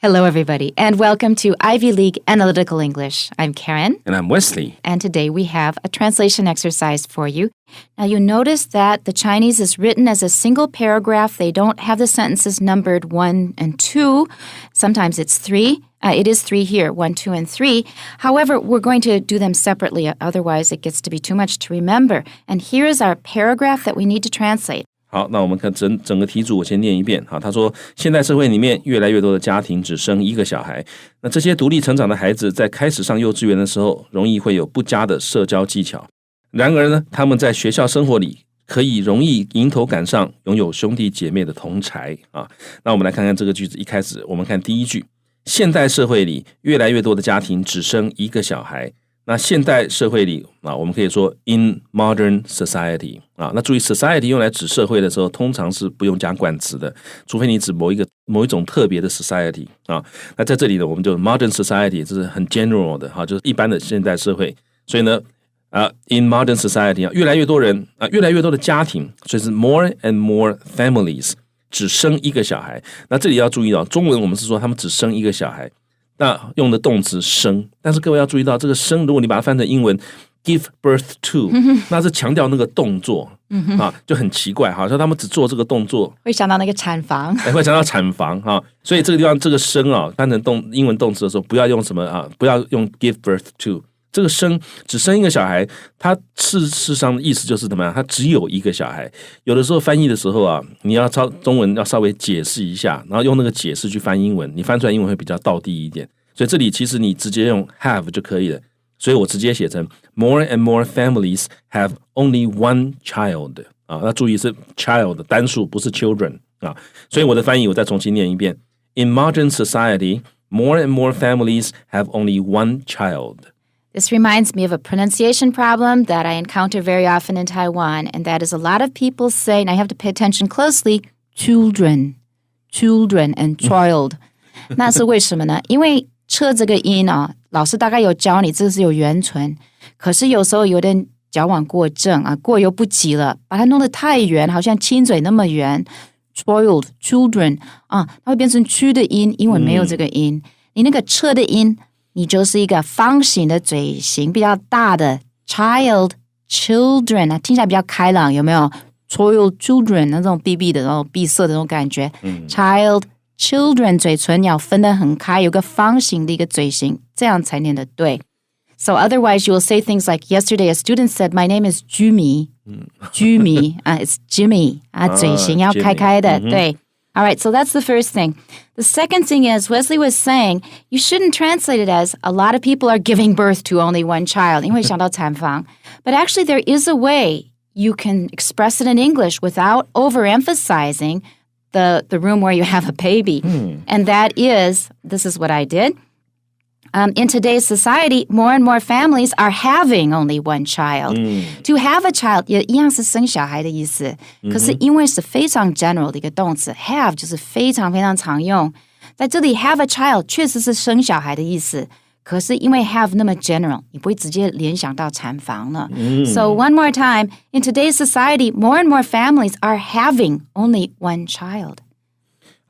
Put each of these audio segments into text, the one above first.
Hello, everybody, and welcome to Ivy League Analytical English. I'm Karen. And I'm Wesley. And today we have a translation exercise for you. Now, you notice that the Chinese is written as a single paragraph. They don't have the sentences numbered 1 and 2. Sometimes it's 3. It is 3 here, 1, 2, and 3. However, we're going to do them separately. Otherwise, it gets to be too much to remember. And here is our paragraph that we need to translate. 好，那我们看整个题组，我先念一遍。好，他说，现代社会里面越来越多的家庭只生一个小孩，那这些独立成长的孩子在开始上幼稚园的时候，容易会有不佳的社交技巧。然而呢，他们在学校生活里可以容易迎头赶上，拥有兄弟姐妹的同侪啊。那我们来看看这个句子，一开始我们看第一句，现代社会里越来越多的家庭只生一个小孩。那现代社会里啊，我们可以说 in modern society 啊。那注意 society 用来指社会的时候，通常是不用加冠词的，除非你指某一种特别的 society 啊。那在这里呢，我们就 modern society 这是很 general 的哈，就是一般的现代社会。所以呢in modern society 啊，越来越多人啊，越来越多的家庭，所以是 more and more families 只生一个小孩。那这里要注意到，中文我们是说他们只生一个小孩。那用的动词生，但是各位要注意到这个生，如果你把它翻成英文 give birth to， 那是强调那个动作啊，就很奇怪哈，说他们只做这个动作，会想到那个产房，会想到产房哈，所以这个地方这个生啊，翻成英文动词的时候，不要用什么啊，不要用 give birth to， 这个生只生一个小孩，它事实上的意思就是怎么样？它只有一个小孩。有的时候翻译的时候啊，你要中文要稍微解释一下，然后用那个解释去翻英文，你翻出来英文会比较道地一点。所以这里其实你直接用 have 就可以了，所以我直接写成 more and more families have only one child 啊，那注意是 child 单数，不是 children 啊。所以我的翻译我再重新念一遍 ：In modern society, more and more families have only one child.This reminds me of a pronunciation problem that I encounter very often in Taiwan, and that is a lot of people say, and I have to pay attention closely, children and child. 那是为什么呢？因为测这个音啊，老师大概有教你这个是有圆唇，可是有时候有点矫枉过正啊，过犹不及了，把它弄得太圆，好像亲嘴那么圆 ，child children 啊，它会变成区的音，英文没有这个音，你那个测的音。你就是一个方形的嘴型比较大的 child children 啊，听起来比较开朗，有没有 child children 那种闭闭的那种闭塞的那种感觉child children 嘴唇要分得很开，有个方形的一个嘴型，这样才念得对。So otherwise you will say things like yesterday a student said my name is Jimmy it's Jimmy 啊，嘴型要开开的，对。All right, so that's the first thing. The second thing is, Wesley was saying, you shouldn't translate it as a lot of people are giving birth to only one child, 因为想到产房. But actually, there is a way you can express it in English without overemphasizing the room where you have a baby. And that is, this is what I did.In today's society, more and more families are having only one child. To have a child 也一样是生小孩的意思，可是因为是非常 general 的一个动词 have 就是非常非常常用，在这里 have a child 确实是生小孩的意思，可是因为 have 那么 general 你不会直接联想到产房了。So one more time, in today's society, more and more families are having only one child.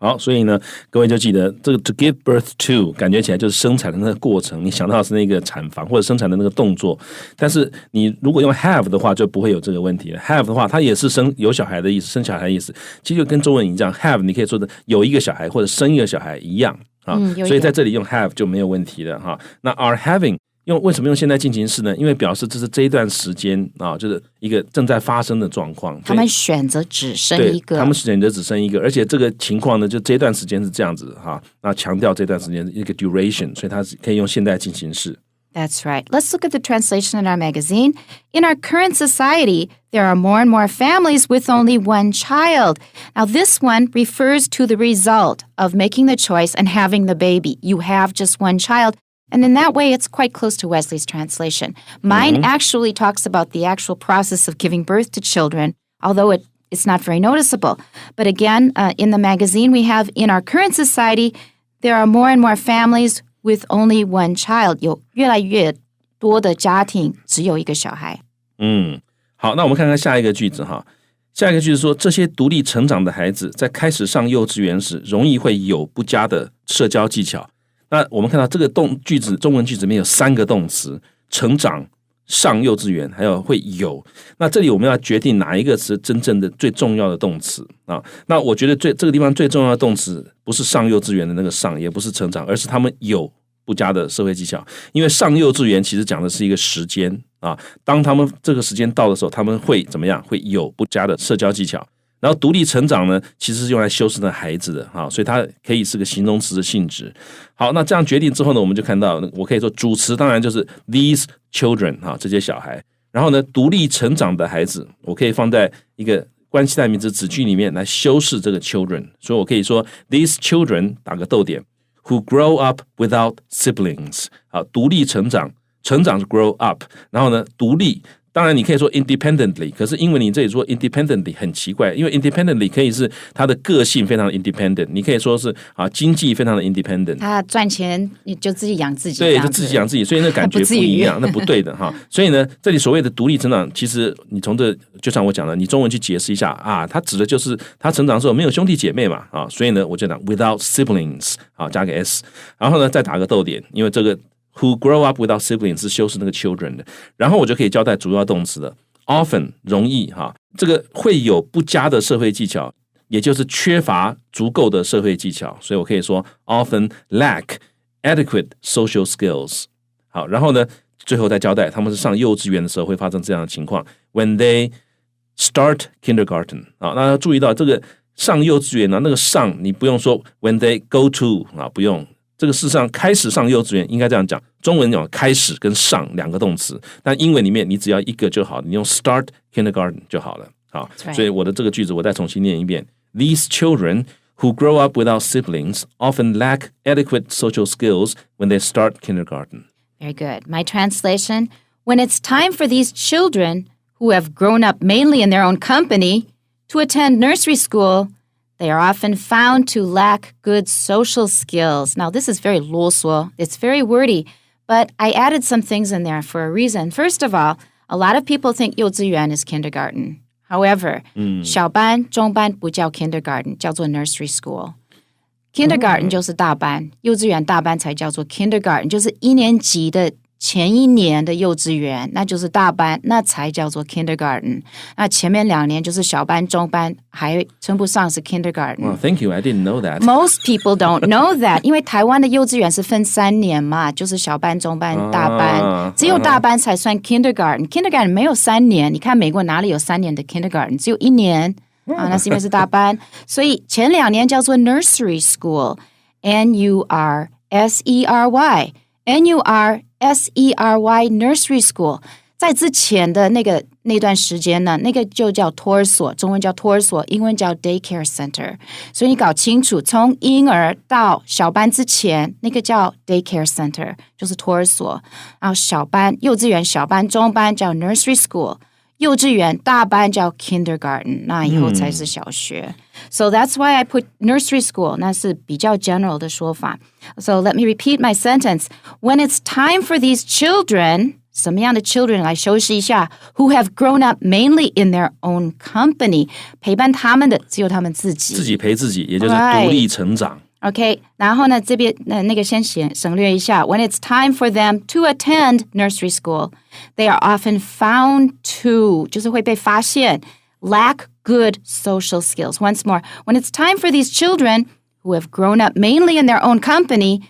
好，所以呢，各位就记得这个 to give birth to 感觉起来就是生产的那个过程，你想到的是那个产房或者生产的那个动作，但是你如果用 have 的话就不会有这个问题了。have 的话，它也是有小孩的意思，生小孩的意思，其实就跟中文一样 have 你可以说的有一个小孩或者生一个小孩一样啊，所以在这里用 have 就没有问题了哈。那 are having为什么用现在进行式呢？因为表示这是这一段时间啊，就是一个正在发生的状况。他们选择只生一个，他们选择只生一个，而且这个情况呢，就这段时间是这样子哈。那强调这段时间一个 duration， 所以它可以用现在进行式。That's right. Let's look at the translation in our magazine. In our current society, there are more and more families with only one child. Now, this one refers to the result of making the choice and having the baby. You have just one child.And in that way, it's quite close to Wesley's translation. Mine actually talks about the actual process of giving birth to children, although it's not very noticeable. But again, in the magazine, we have, in our current society, there are more and more families with only one child. 有越来越多的家庭只有一个小孩。好，那我们看看下一个句子哈。下一个句子说，这些独立成长的孩子在开始上幼稚园时，容易会有不佳的社交技巧。那我们看到这个句子，中文句子里面有3个动词：成长、上幼稚园，还有会有。那这里我们要决定哪一个是真正的最重要的动词啊？那我觉得这个地方最重要的动词不是上幼稚园的那个上，也不是成长，而是他们有不佳的社会技巧。因为上幼稚园其实讲的是一个时间啊，当他们这个时间到的时候，他们会怎么样？会有不佳的社交技巧。然后独立成长呢，其实是用来修饰那孩子的啊，所以它可以是个形容词的性质。好，那这样决定之后呢，我们就看到，我可以说主词当然就是 these children 啊，这些小孩。然后呢，独立成长的孩子，我可以放在一个关系代名词子句里面来修饰这个 children， 所以我可以说 these children 打个逗点 who grow up without siblings。好，独立成长，成长是 grow up， 然后呢，独立。当然，你可以说 independently， 可是英文你这里说 independently 很奇怪，因为 independently 可以是他的个性非常的 independent， 你可以说是经济非常的 independent， 他赚钱你就自己养自己，对，就自己养自己，所以那感觉不一样，那不对的哈。所以呢，这里所谓的独立成长，其实你从这就像我讲的，你中文去解释一下啊，它指的就是他成长的时候没有兄弟姐妹嘛啊，所以呢，我就讲 without siblings 啊，加个 s， 然后呢再打个逗点，因为这个。Who grow up without siblings 是修饰那个 children 的，然后我就可以交代主要动词了。Often 容易哈，这个会有不佳的社会技巧，也就是缺乏足够的社会技巧，所以我可以说 often lack adequate social skills。好，然后呢，最后再交代他们是上幼稚园的时候会发生这样的情况 ，when they start kindergarten。好，那要注意到这个上幼稚园呢，那个上你不用说 when they go to 啊，不用。这个事实上开始上幼稚园应该这样讲，中文讲开始跟上2个动词，但英文里面你只要一个就好，你用 start kindergarten 就好了。好，所以我的这个句子我再重新念一遍 ：These children who grow up without siblings often lack adequate social skills when they start kindergarten. Very good. My translation: When it's time for these children who have grown up mainly in their own company to attend nursery school.They are often found to lack good social skills. Now, this is very 啰嗦. It's very wordy, but I added some things in there for a reason. First of all, a lot of people think 幼稚园 is kindergarten. However, 小班、中班不叫 kindergarten, 叫做 nursery school. Kindergarten 就是大班，幼稚园大班才叫做 kindergarten, 就是1年级的前1年的幼稚园，那就是大班，那才叫做 kindergarten。那前面2年就是小班、中班，还称不上是 kindergarten。Thank you, I didn't know that. Most people don't know that， 因为台湾的幼稚园是分3年嘛，就是小班、中班、大班，只有大班才算 kindergarten。kindergarten 没有3年，你看美国哪里有3年的 kindergarten， 只有1年啊，那是因为是大班，所以前2年叫做 nursery school，N-U-R-S-E-R-Y。N-U-R-S-E-R-Y nursery school， 在之前的那段时间呢，那个就叫托儿所，中文叫托儿所，英文叫 daycare center。所以你搞清楚，从婴儿到小班之前，那个叫 daycare center， 就是托儿所。然后小班、幼稚园小班、中班叫 nursery school， 幼稚园大班叫 kindergarten， 那以后才是小学。So that's why I put nursery school. 那是比较 general 的说法。So let me repeat my sentence. When it's time for these children, 什么样的 children 来修饰一下 who have grown up mainly in their own company， 陪伴他们的只有他们自己，自己陪自己，也就是独立成长。OK， 然后呢，这边那个先省略一下。When it's time for them to attend nursery school, they are often found to 就是会被发现 lack good social skills. Once more, when it's time for these children who have grown up mainly in their own company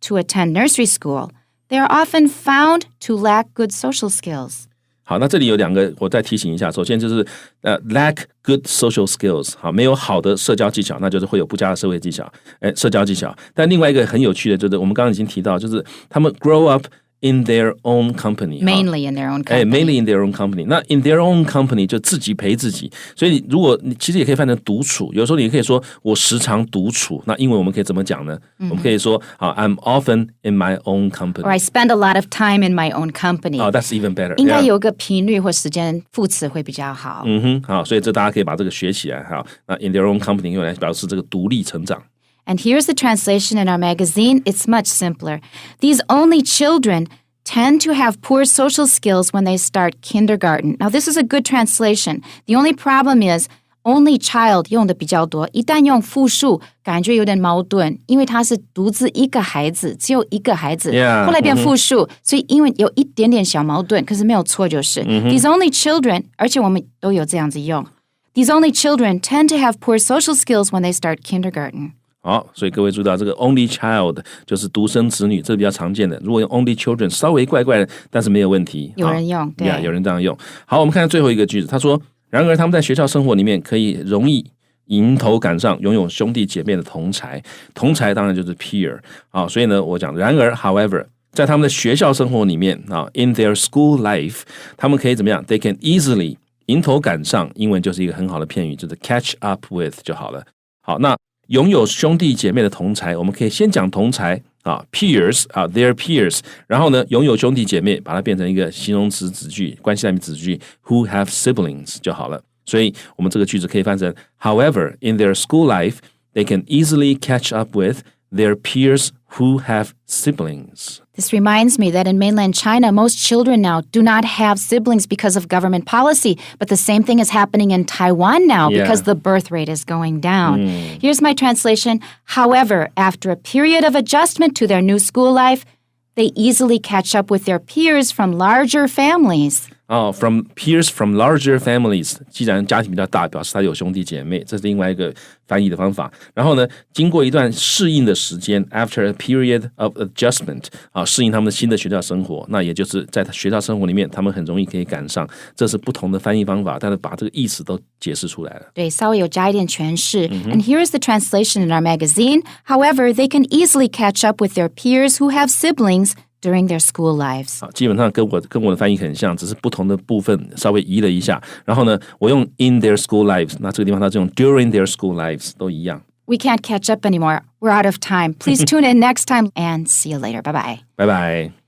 to attend nursery school, they are often found to lack good social skills. 好，那这里有2个，我再提醒一下。首先就是lack good social skills， 好，没有好的社交技巧，那就是会有不佳的社会技巧，社交技巧。但另外一个很有趣的，就是我们刚刚已经提到，就是他们 grow up in their own company. Mainly in their own company. Mainly in their own company. 那 in their own company 就自己陪自己，所以如果你其实也可以翻成独处，有时候你可以说我时常独处，那英文我们可以怎么讲呢？我们可以说I'm often in my own company. Or I spend a lot of time in my own company. Oh, that's even better. 应该有个频率或时间副词会比较好。好，所以这大家可以把这个学起来。好，那 in their own company 用来表示这个独立成长。And here's the translation in our magazine. It's much simpler. These only children tend to have poor social skills when they start kindergarten. Now, this is a good translation. The only problem is only child 用的比较多，一旦用复数，感觉有点矛盾，因为他是独自一个孩子，只有一个孩子， 后来变复数，所以因为有一点点小矛盾，可是没有错就是。These only children, 而且我们都有这样子用。These only children tend to have poor social skills when they start kindergarten. 好，所以各位注意到这个 only child 就是独生子女，这是比较常见的。如果用 only children 稍微怪怪的，但是没有问题。有人用，对，有人这样用。好，我们看最后一个句子，他说，然而他们在学校生活里面可以容易迎头赶上拥有兄弟姐妹的同侪，同侪当然就是 peer 啊。所以呢，我讲然而 however 在他们的学校生活里面啊 ，in their school life 他们可以怎么样 ？They can easily 迎头赶上，英文就是一个很好的片语，就是 catch up with 就好了。好，那拥有兄弟姐妹的同侪，我们可以先讲同侪啊 ，peers 啊 ，their peers， 然后呢，拥有兄弟姐妹，把它变成一个形容词子句，关系代名词子句 ，who have siblings 就好了。所以我们这个句子可以翻成 ，However, in their school life, they can easily catch up with their peers who have siblings. This reminds me that in mainland China, most children now do not have siblings because of government policy, but the same thing is happening in Taiwan now because the birth rate is going down. Here's my translation. However, after a period of adjustment to their new school life, they easily catch up with their peers from larger families. From peers from larger families， 既然家庭比较大，表示他有兄弟姐妹，这是另外一个翻译的方法。然后呢，经过一段适应的时间 ，after a period of adjustment， 适应他们的新的学校生活，那也就是在学校生活里面，他们很容易可以赶上。这是不同的翻译方法，但是把这个意思都解释出来了。对，稍微有加一点诠释。And here is the translation in our magazine. However, they can easily catch up with their peers who have siblings.During their school lives. 基本上跟我的翻译很像，只是不同的部分稍微移了一下。然后呢，我用 in their school lives， 那这个地方它是用 during their school lives 都一样。We can't catch up anymore. We're out of time. Please tune in next time and see you later. Bye-bye. Bye bye.